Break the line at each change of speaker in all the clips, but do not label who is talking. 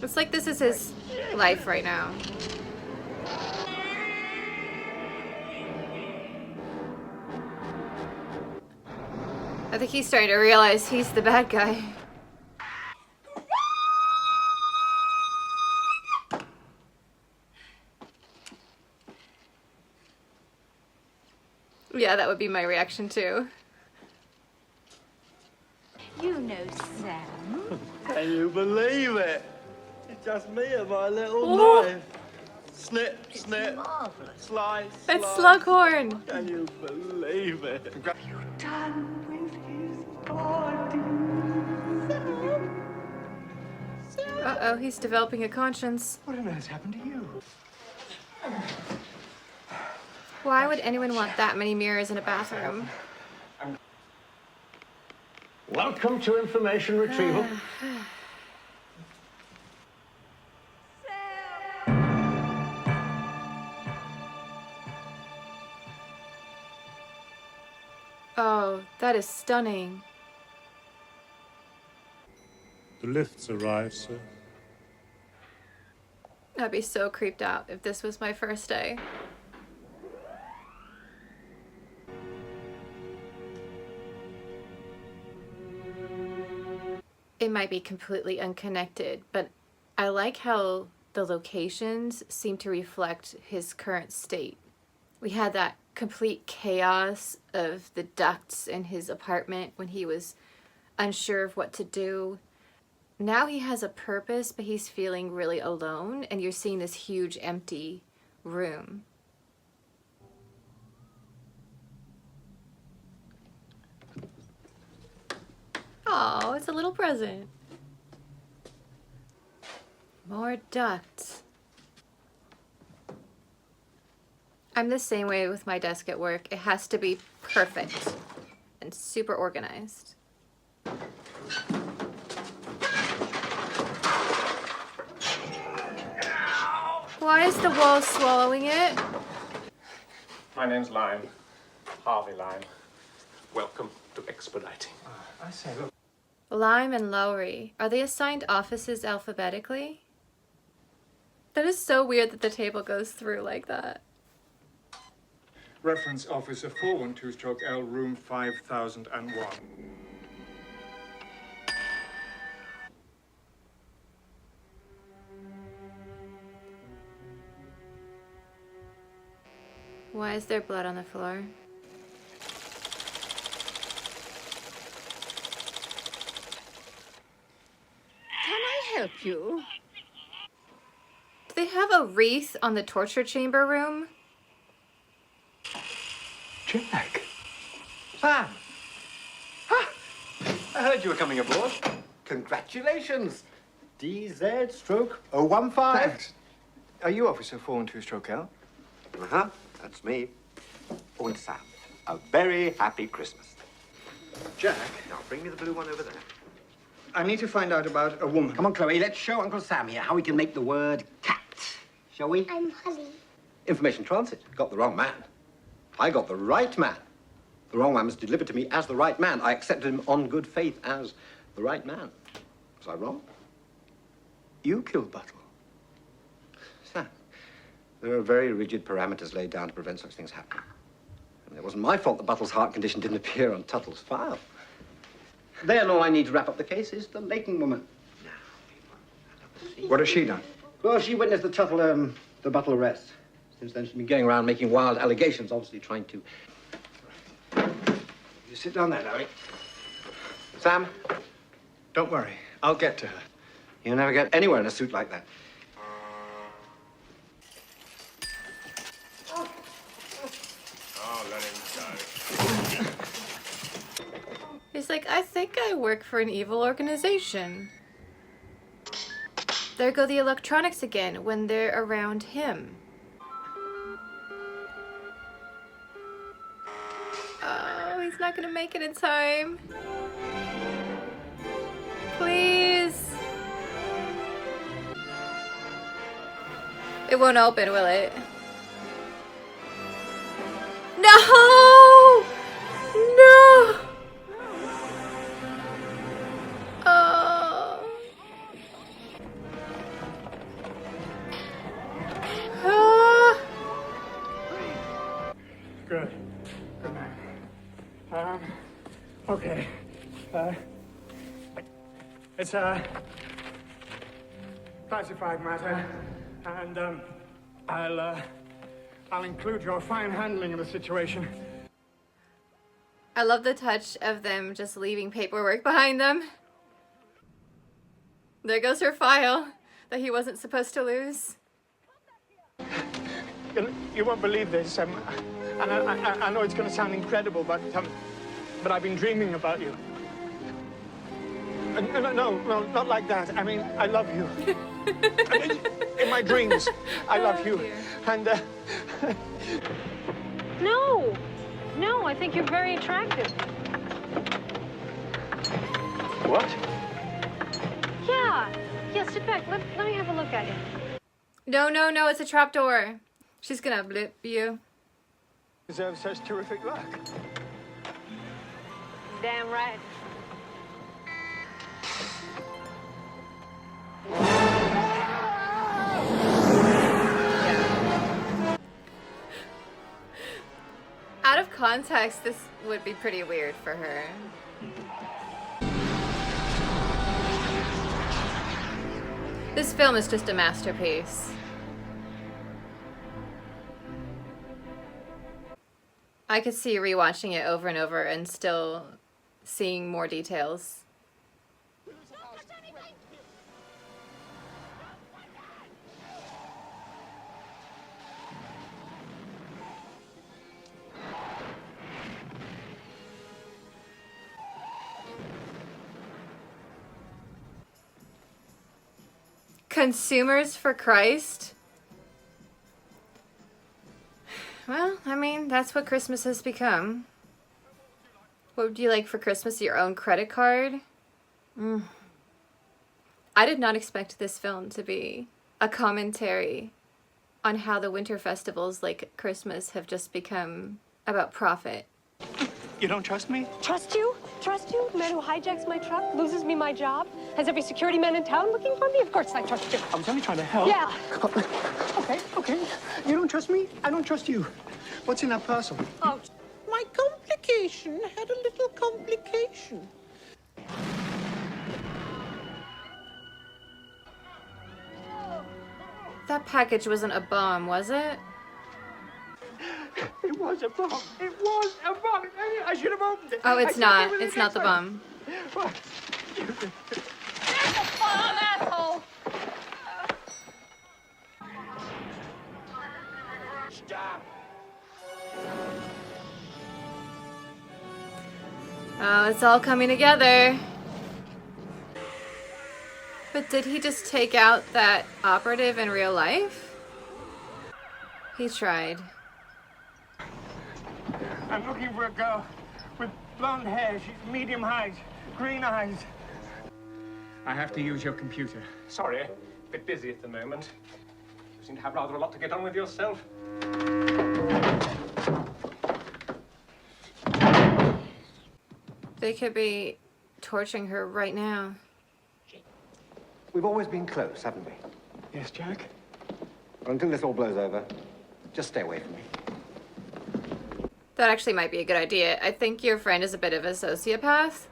It's like this is his life right now. I think he's starting to realize he's the bad guy. Yeah, that would be my reaction too.
You know Sam.
Can you believe it? It's just me and my little
Ooh.
knife. Snip, snip,
Marvelous.
slice,
It's
slice.
Slughorn.
Can you believe it?
Done with his body.
Uh-oh, he's developing a conscience.
What on earth happened to you?
Why would anyone want that many mirrors in a bathroom?
Welcome to information retrieval.
Oh, that is stunning.
The lift's arrived, sir.
I'd be so creeped out if this was my first day. It might be completely unconnected, but I like how the locations seem to reflect his current state. We had that complete chaos of the ducts in his apartment when he was unsure of what to do. Now he has a purpose, but he's feeling really alone, and you're seeing this huge empty room. Oh, it's a little present. More ducts. I'm the same way with my desk at work. It has to be perfect and super organized. Why is the wall swallowing it?
My name's Lime. Harvey Lime. Welcome to Expediting.
I say, look.
Lime and Lowry. Are they assigned offices alphabetically? That is so weird that the table goes through like that.
Reference Officer 412-L, room 5001.
Why is there blood on the floor?
Can I help you?
Do they have a wreath on the torture chamber room?
Jack. Sam. Ah, I heard you were coming aboard. Congratulations. DZ stroke 015.
Thanks. Are you Officer 412-L?
Uh-huh. That's me. Oh, and Sam. A very happy Christmas.
Jack,
Now, bring me the blue one over there.
I need to find out about a woman.
Come on, Chloe, let's show Uncle Sam here how we can make the word cat. Shall we?
I'm Holly.
Information transit. Got the wrong man. I got the right man. The wrong man was delivered to me as the right man. I accepted him on good faith as the right man. Was I wrong?
You killed Buttle.
Sam, there are very rigid parameters laid down to prevent such things happening. And it wasn't my fault that Buttle's heart condition didn't appear on Tuttle's file. Then all I need to wrap up the case is the Laking woman.
What has she done?
Well, she witnessed the the Buttle arrest. Since then, she's been going around making wild allegations, obviously trying to...
You sit down there, Larry.
Sam,
Don't worry. I'll get to her.
you'll never get anywhere in a suit like that.
Oh, let him go.
He's like, I think I work for an evil organization. There go the electronics again when they're around him. Oh, he's not gonna make it in time. Please. It won't open, will it? No! No! Oh.
Good night. Okay. It's a classified matter, and I'll include your fine handling of the situation.
I love the touch of them just leaving paperwork behind them. There goes her file that he wasn't supposed to lose.
You won't believe this, and I know it's going to sound incredible, but I've been dreaming about you. No, not like that. I mean, I love you. I mean, in my dreams, I love you.
Dear.
And
No, I think you're very attractive.
what?
Yeah, sit back. Let me have a look at you.
No, it's a trapdoor. She's gonna blip you.
Deserve such terrific luck.
Damn right.
Out of context, this would be pretty weird for her. This film is just a masterpiece. I could see rewatching it over and over and still seeing more details. Consumers for Christ? Well, I mean, that's what Christmas has become. What would you like for Christmas? Your own credit card? I did not expect this film to be a commentary on how the winter festivals like Christmas have just become about profit.
You don't trust me?
Trust you? Trust you? The man who hijacks my truck, loses me my job, has every security man in town looking for me? Of course I trust you.
I was only trying to help.
Yeah.
Okay. You don't trust me? I don't trust you. What's in that parcel?
Oh,
My complication had a little complication.
That package wasn't a bomb, was it?
It was a bomb. It was a bomb. I should have opened it.
Oh,
I
it's
should
not.
have opened it
It's not the
next
bomb.
time.
asshole!
Stop!
Oh, it's all coming together. But did he just take out that operative in real life? He tried.
I'm looking for a girl with blonde hair. She's medium height, green eyes. I have to use your computer.
Sorry, a bit busy at the moment. You seem to have rather a lot to get on with yourself.
They could be torturing her right now.
We've always been close, haven't we?
Yes, Jack?
Well, until this all blows over, just stay away from me.
That actually might be a good idea. I think your friend is a bit of a sociopath.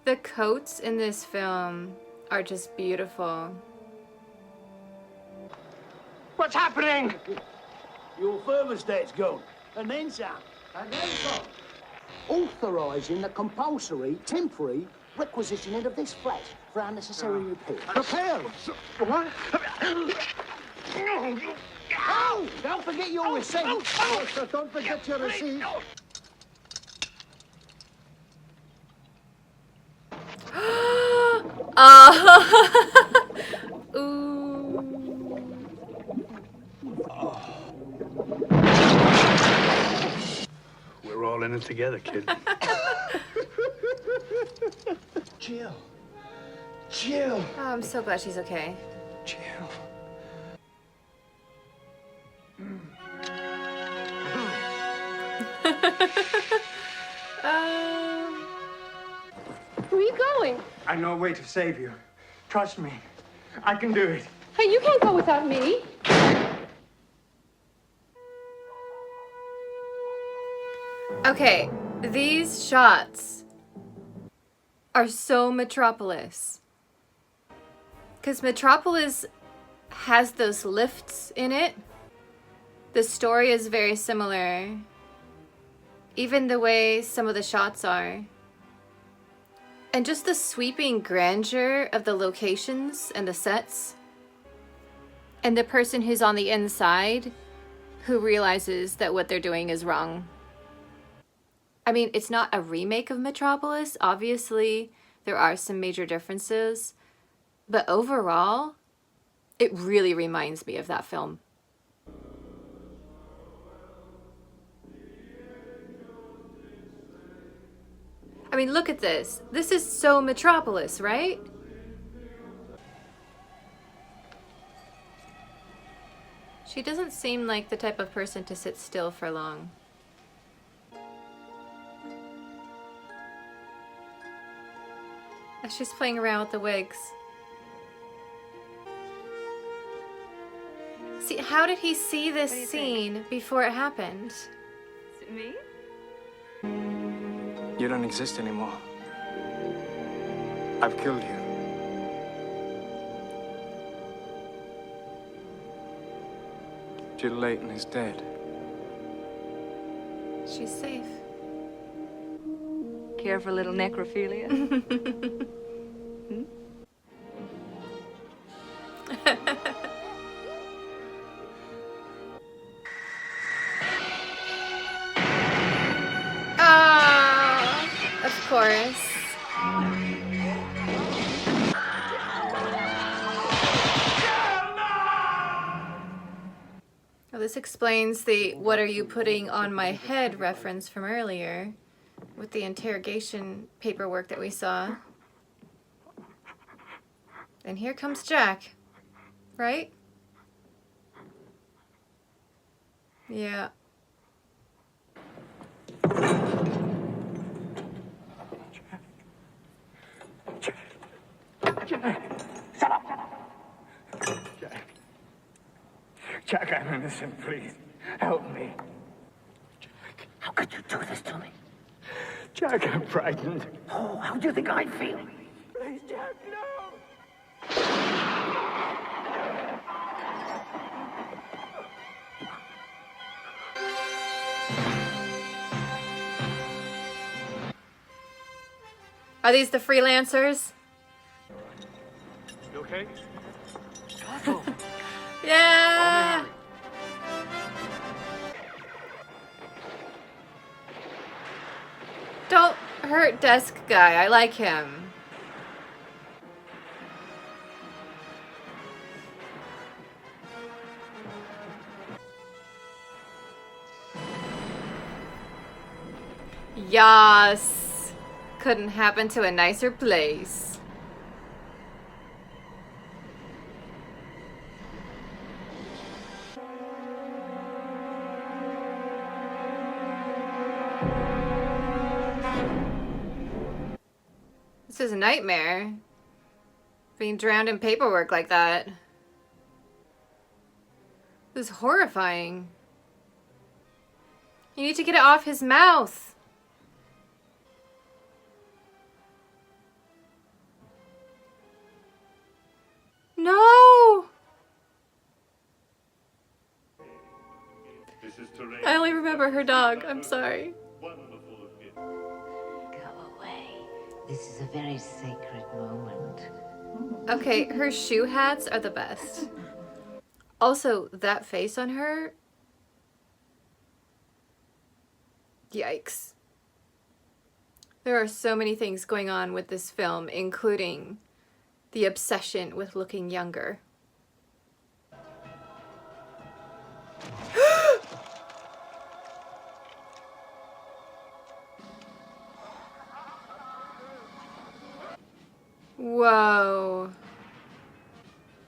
The coats in this film are just beautiful.
What's happening?
Your thermostat's gone, and then some. And then some. Authorising the compulsory, temporary requisitioning of this flat for unnecessary repairs. Repairs?
What?
Oh, don't forget your receipt. So don't forget your receipt.
Ooh.
We're all in it together, kid.
Jill. Jill.
Oh, I'm so glad she's okay.
Jill.
where are you going?
I know a way to save you. Trust me. I can do it.
Hey, you can't go without me.
Okay, these shots are so Metropolis. Because Metropolis has those lifts in it. The story is very similar. Even the way some of the shots are. And just the sweeping grandeur of the locations and the sets. And the person who's on the inside who realizes that what they're doing is wrong. I mean, it's not a remake of Metropolis. Obviously, there are some major differences. But overall, it really reminds me of that film. I mean, look at this. This is so Metropolis, right? She doesn't seem like the type of person to sit still for long. She's playing around with the wigs. See, how did he see this scene before it happened?
Is it me?
You don't exist anymore. I've killed you. Jill Layton is dead.
She's safe.
Care for a little necrophilia?
Oh, of course. Well, this explains the "what are you putting on my head" reference from earlier with the interrogation paperwork that we saw. And here comes Jack, right? Yeah.
Jack, I'm innocent, please. Help me. Jack.
How could you do this to me?
Jack, I'm frightened.
Oh, how do you think I feel?
Please, Jack, no.
Are these the freelancers?
You okay?
Yeah! Don't hurt desk guy. I like him. Yas. Couldn't happen to a nicer place. This is a nightmare. Being drowned in paperwork like that. This is horrifying. You need to get it off his mouth. No! I only remember her dog. I'm sorry.
Go away. This is a very sacred moment.
Okay, her shoe hats are the best. Also, that face on her. Yikes. There are so many things going on with this film, including the obsession with looking younger. Whoa.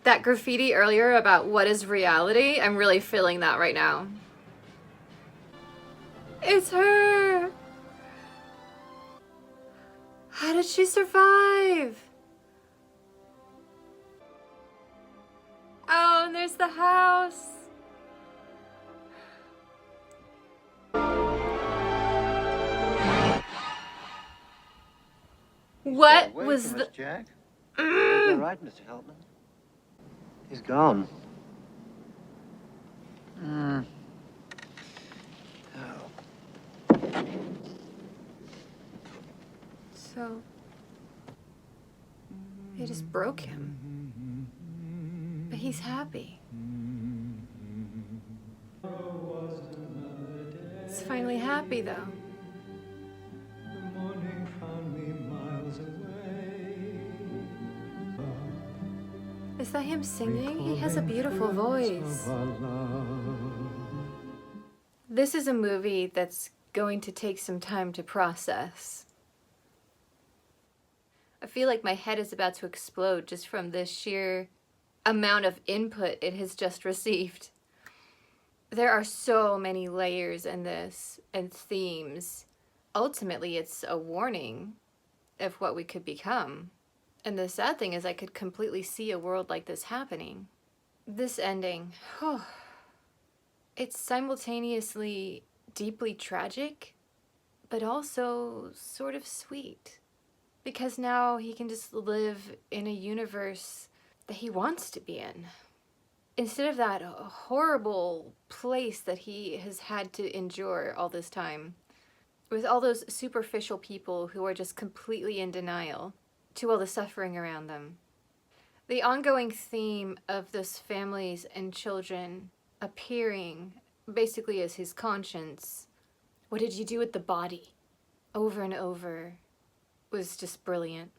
That graffiti earlier about what is reality, I'm really feeling that right now. It's her! How did she survive? Oh, and there's the house. What was the...
Jack? All right, Mr. Helpman. He's gone. Oh.
So... They just broke him. But he's happy. He's finally happy, though. Is that him singing? He has a beautiful voice. This is a movie that's going to take some time to process. I feel like my head is about to explode just from the sheer amount of input it has just received. There are so many layers in this and themes. Ultimately, it's a warning of what we could become. And the sad thing is I could completely see a world like this happening. This ending, it's simultaneously deeply tragic, but also sort of sweet. Because now he can just live in a universe that he wants to be in. Instead of that horrible place that he has had to endure all this time, with all those superficial people who are just completely in denial to all the suffering around them. The ongoing theme of those families and children appearing basically as his conscience. What did you do with the body? Over and over was just brilliant.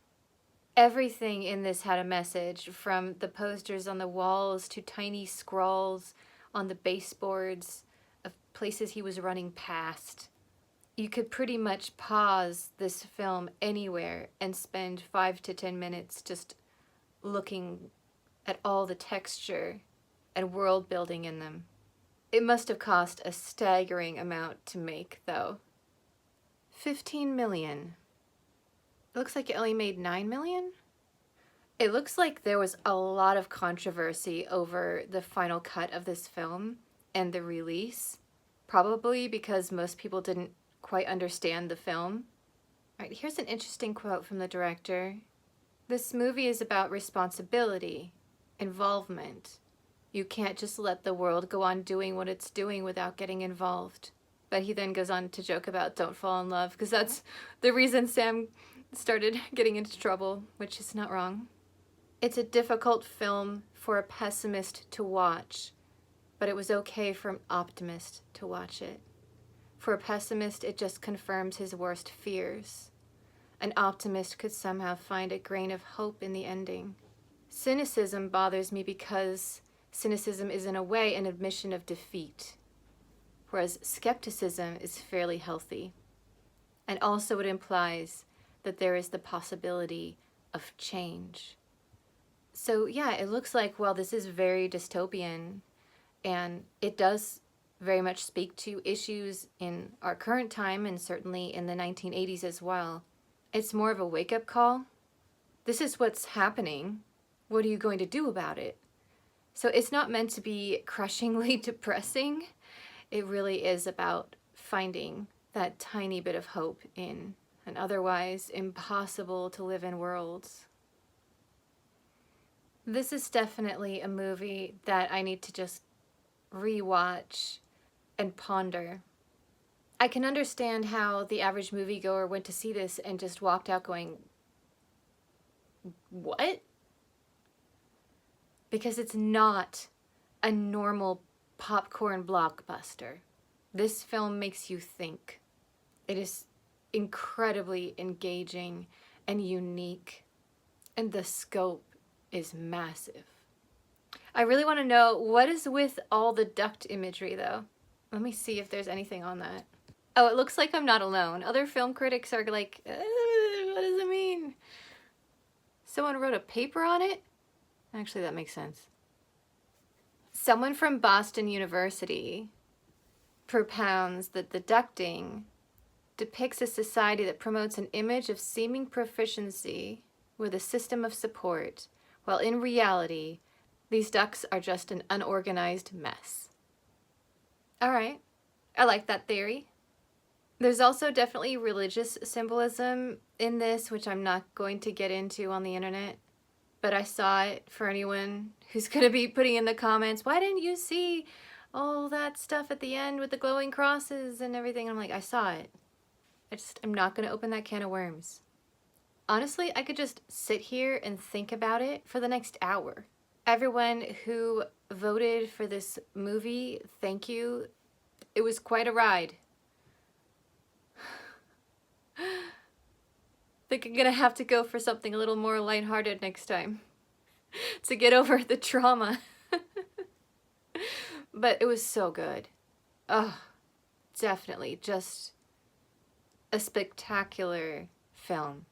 Everything in this had a message, from the posters on the walls to tiny scrawls on the baseboards of places he was running past. You could pretty much pause this film anywhere and spend 5 to 10 minutes just looking at all the texture and world building in them. It must have cost a staggering amount to make, though. 15 million. It looks like it only made 9 million? It looks like there was a lot of controversy over the final cut of this film and the release, probably because most people didn't quite understand the film. All right, here's an interesting quote from the director. This movie is about responsibility, involvement. You can't just let the world go on doing what it's doing without getting involved. But he then goes on to joke about don't fall in love, because that's the reason Sam started getting into trouble, which is not wrong. It's a difficult film for a pessimist to watch, but it was okay for an optimist to watch it. For a pessimist, it just confirms his worst fears. An optimist could somehow find a grain of hope in the ending. Cynicism bothers me because cynicism is in a way an admission of defeat, whereas skepticism is fairly healthy. And also it implies that there is the possibility of change. So yeah, it looks like, well, this is very dystopian, and it does very much speak to issues in our current time and certainly in the 1980s as well. It's more of a wake-up call. This is what's happening. What are you going to do about it? So it's not meant to be crushingly depressing. It really is about finding that tiny bit of hope in an otherwise impossible to live in worlds. This is definitely a movie that I need to just rewatch and ponder. I can understand how the average moviegoer went to see this and just walked out going, what? Because it's not a normal popcorn blockbuster. This film makes you think. It is incredibly engaging and unique, and the scope is massive. I really want to know what is with all the duct imagery, though. Let me see if there's anything on that. Oh, it looks like I'm not alone. Other film critics are like, what does it mean? Someone wrote a paper on it? Actually, that makes sense. Someone from Boston University propounds that the ducting depicts a society that promotes an image of seeming proficiency with a system of support, while in reality, these ducts are just an unorganized mess. All right, I like that theory. There's also definitely religious symbolism in this, which I'm not going to get into on the internet. But I saw it for anyone who's going to be putting in the comments, why didn't you see all that stuff at the end with the glowing crosses and everything? I'm like, I saw it. I'm not going to open that can of worms. Honestly, I could just sit here and think about it for the next hour. Everyone who voted for this movie, thank you. It was quite a ride. I think I'm gonna have to go for something a little more lighthearted next time to get over the trauma. But it was so good. Oh, definitely just a spectacular film.